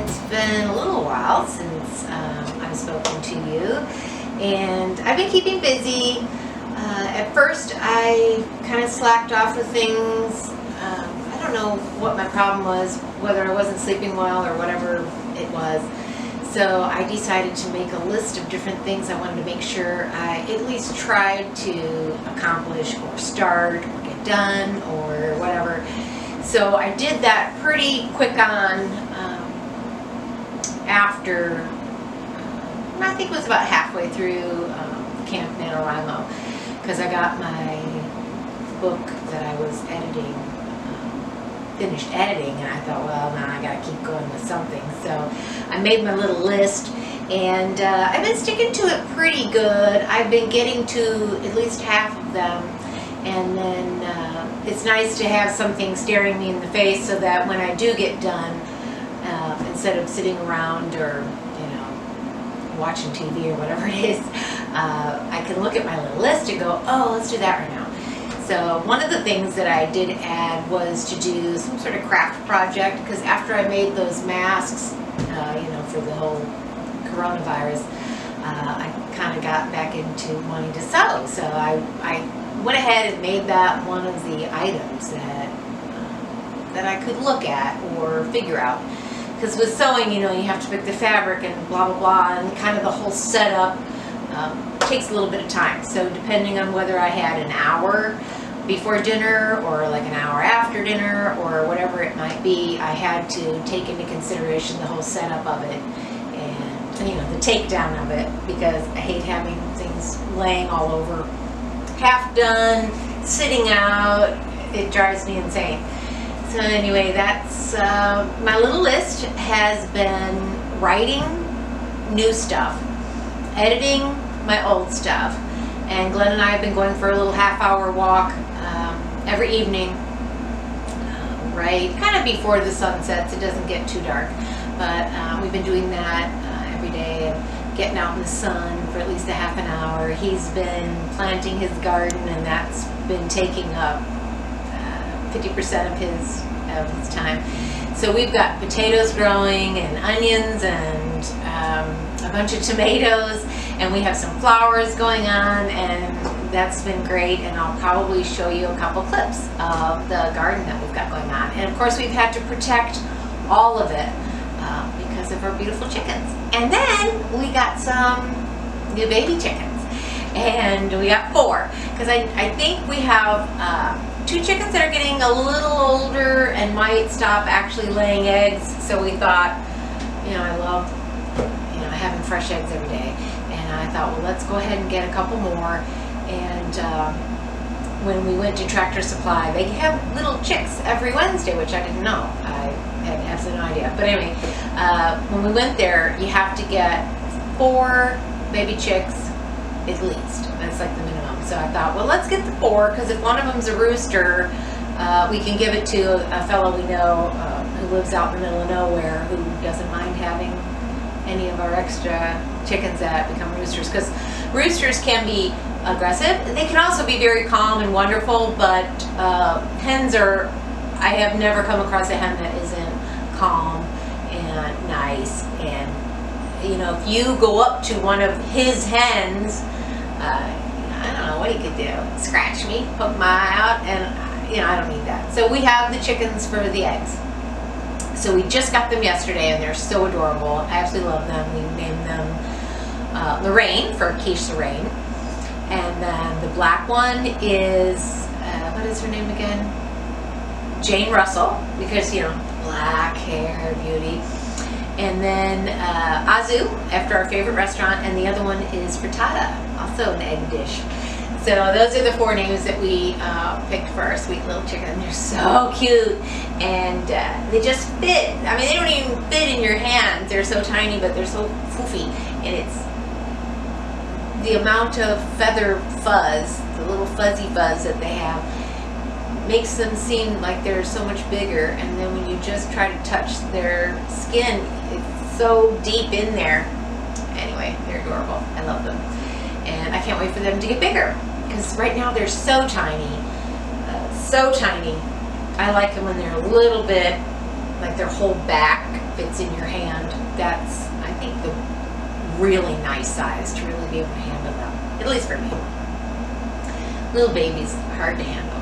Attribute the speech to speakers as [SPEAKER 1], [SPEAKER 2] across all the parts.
[SPEAKER 1] It's been a little while since I've spoken to you, and I've been keeping busy. At first, I kind of slacked off with things. I don't know what my problem was, whether I wasn't sleeping well or whatever it was. So I decided to make a list of different things I wanted to make sure I at least tried to accomplish or start or get done or whatever. So I did that pretty quick on after, I think it was about halfway through Camp NaNoWriMo, because I got my book that I was editing, finished editing, and I thought, well, now I gotta keep going with something. So I made my little list, and I've been sticking to it pretty good. I've been getting to at least half of them, and then it's nice to have something staring me in the face so that when I do get done, instead of sitting around or watching TV or whatever it is, I can look at my little list and go, oh, let's do that right now. So one of the things that I did add was to do some sort of craft project, because after I made those masks, for the whole coronavirus, I kind of got back into wanting to sew. So I went ahead and made that one of the items that I could look at or figure out. Because with sewing, you have to pick the fabric and blah, blah, blah, and kind of the whole setup takes a little bit of time. So depending on whether I had an hour before dinner or like an hour after dinner or whatever it might be, I had to take into consideration the whole setup of it and, the takedown of it, because I hate having things laying all over, half done, sitting out. It drives me insane. So anyway, that's my little list has been writing new stuff, editing my old stuff, and Glenn and I have been going for a little half-hour walk every evening, right kind of before the sun sets. It doesn't get too dark, but we've been doing that every day, and getting out in the sun for at least a half an hour. He's been planting his garden, and that's been taking up 50% of his time. So we've got potatoes growing and onions and a bunch of tomatoes, and we have some flowers going on, and that's been great. And I'll probably show you a couple clips of the garden that we've got going on. And of course, we've had to protect all of it because of our beautiful chickens. And then we got some new baby chickens, and we got 4, because I think we have 2 chickens that are getting a little older and might stop actually laying eggs. So we thought, I love, having fresh eggs every day. And I thought, well, let's go ahead and get a couple more. And when we went to Tractor Supply, they have little chicks every Wednesday, which I didn't know. I had absolutely no idea. But anyway, when we went there, you have to get 4 baby chicks at least. That's like the minimum. So I thought, well, let's get the 4, because if one of them's a rooster, we can give it to a fellow we know who lives out in the middle of nowhere, who doesn't mind having any of our extra chickens that become roosters, because roosters can be aggressive. They can also be very calm and wonderful, but hens are, I have never come across a hen that isn't calm and nice. And if you go up to one of his hens, I don't know what he could do. Scratch me, poke my eye out, and I don't need that. So we have the chickens for the eggs. So we just got them yesterday, and they're so adorable. I absolutely love them. We named them Lorraine, for Quiche Lorraine. And then the black one is, what is her name again? Jane Russell, because, black hair, beauty. And then Azu, after our favorite restaurant, and the other one is Frittata, also an egg dish. So those are the 4 names that we picked for our sweet little chicken. They're so cute, and they just fit. I mean, they don't even fit in your hands. They're so tiny, but they're so foofy, and it's the amount of feather fuzz, the little fuzzy fuzz that they have, makes them seem like they're so much bigger. And then when you just try to touch their skin, it's so deep in there. Anyway, they're adorable. I love them, and I can't wait for them to get bigger, because right now they're so tiny, so tiny. I like them when they're a little bit like their whole back fits in your hand. That's, I think, the really nice size to really be able to handle them, at least for me. Little baby's hard to handle.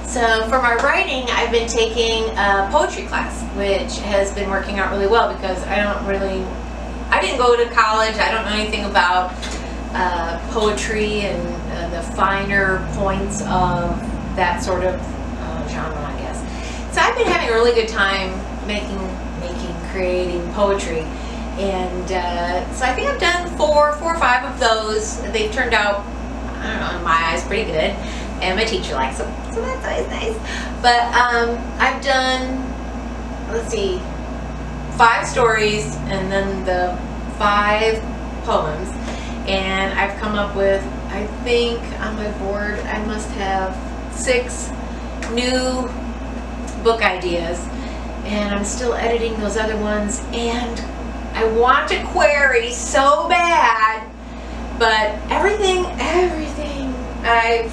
[SPEAKER 1] So for my writing, I've been taking a poetry class, which has been working out really well because I didn't go to college. I don't know anything about poetry and the finer points of that sort of genre, I guess. So I've been having a really good time creating poetry. And so I think I've done four or five of those. They've turned out, I don't know, in my eyes, pretty good. And my teacher likes them, so that's always nice. But I've done, let's see, 5 stories and then the 5 poems. And I've come up with, I think on my board, I must have 6 new book ideas. And I'm still editing those other ones. And I want to query so bad, but everything I've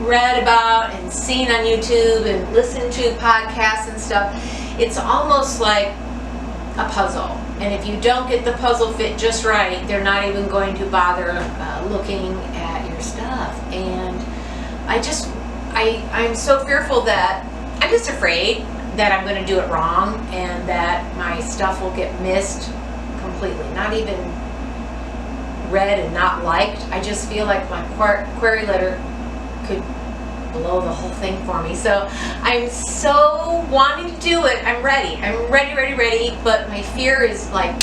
[SPEAKER 1] read about and seen on YouTube and listened to podcasts and stuff, it's almost like a puzzle. And if you don't get the puzzle fit just right, they're not even going to bother looking at your stuff. And I'm so fearful that, I'm just afraid that I'm going to do it wrong and that my stuff will get missed completely, not even read and not liked. I just feel like my query letter could blow the whole thing for me. So I'm so wanting to do it. I'm ready, but my fear is like,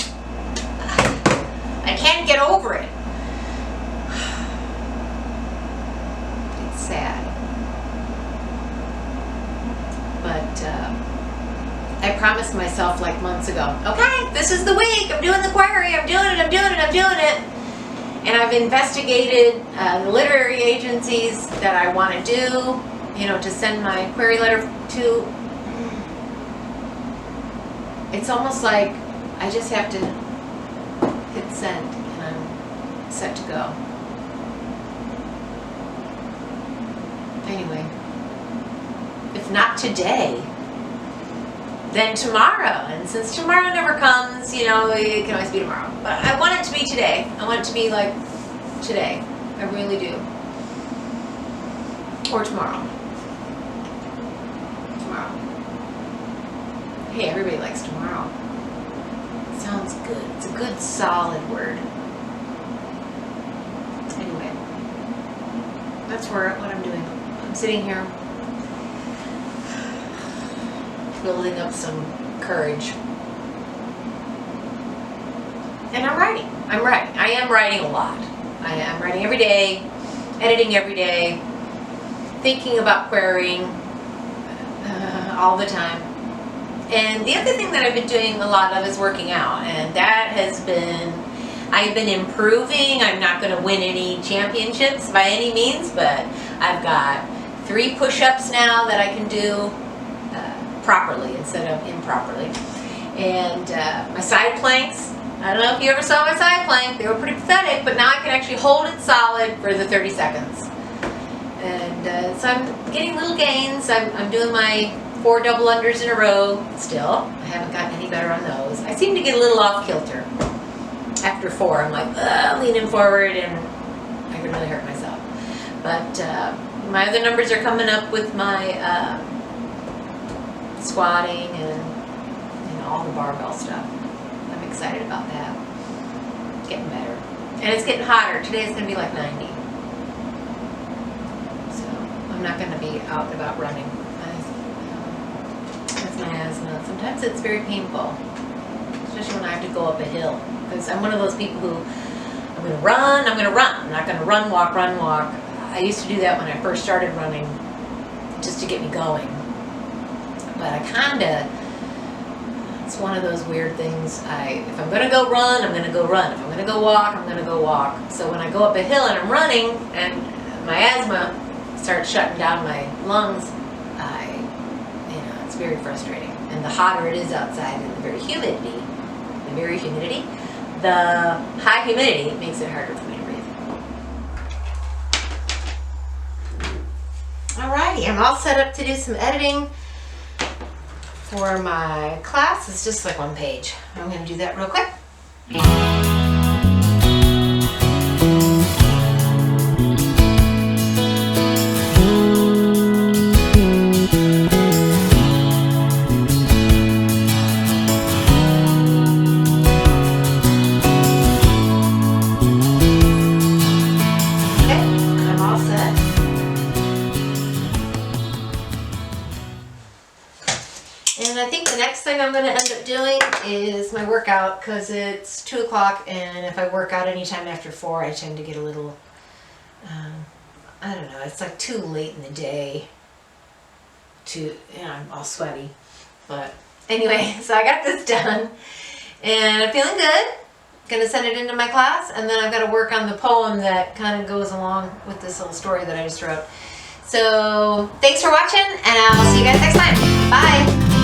[SPEAKER 1] I can't get over it. It's sad. But I promised myself like months ago, okay, this is the week, I'm doing the query, I'm doing it. And I've investigated the literary agencies that I want to do, to send my query letter to. It's almost like I just have to hit send and I'm set to go. Anyway, if not today, then tomorrow. And since tomorrow never comes, it can always be tomorrow. But I want it to be today. I want it to be like today. I really do. Or tomorrow. Tomorrow. Hey, everybody likes tomorrow. It sounds good. It's a good, solid word. Anyway, that's what I'm doing. I'm sitting here building up some courage. And I'm writing. I am writing a lot. I am writing every day, editing every day, thinking about querying all the time. And the other thing that I've been doing a lot of is working out. And that has been, I've been improving. I'm not going to win any championships by any means, but I've got 3 push-ups now that I can do properly instead of improperly. And my side planks, I don't know if you ever saw my side plank, they were pretty pathetic, but now I can actually hold it solid for the 30 seconds. And so I'm getting little gains. I'm doing my 4 double unders in a row still. I haven't gotten any better on those. I seem to get a little off kilter. After 4, I'm like, leaning forward, and I can really hurt myself. But my other numbers are coming up with my squatting and all the barbell stuff. I'm excited about that. It's getting better. And it's getting hotter. Today it's going to be like 90. So I'm not going to be out and about running. That's my asthma. Sometimes it's very painful, especially when I have to go up a hill. Because I'm one of those people who, I'm going to run. I'm not going to run, walk. I used to do that when I first started running, just to get me going. But it's one of those weird things. If I'm going to go run, I'm going to go run. If I'm going to go walk, I'm going to go walk. So when I go up a hill and I'm running and my asthma starts shutting down my lungs, it's very frustrating. And the hotter it is outside and the high humidity makes it harder for me to breathe. Alrighty, I'm all set up to do some editing. for my class is just like 1 page. I'm going to do that real quick. And I think the next thing I'm going to end up doing is my workout, because it's 2 o'clock, and if I work out anytime after 4, I tend to get a little, I don't know, it's like too late in the day I'm all sweaty. But anyway, so I got this done, and I'm feeling good. Going to send it into my class, and then I've got to work on the poem that kind of goes along with this little story that I just wrote. So thanks for watching, and I'll see you guys next time. Bye!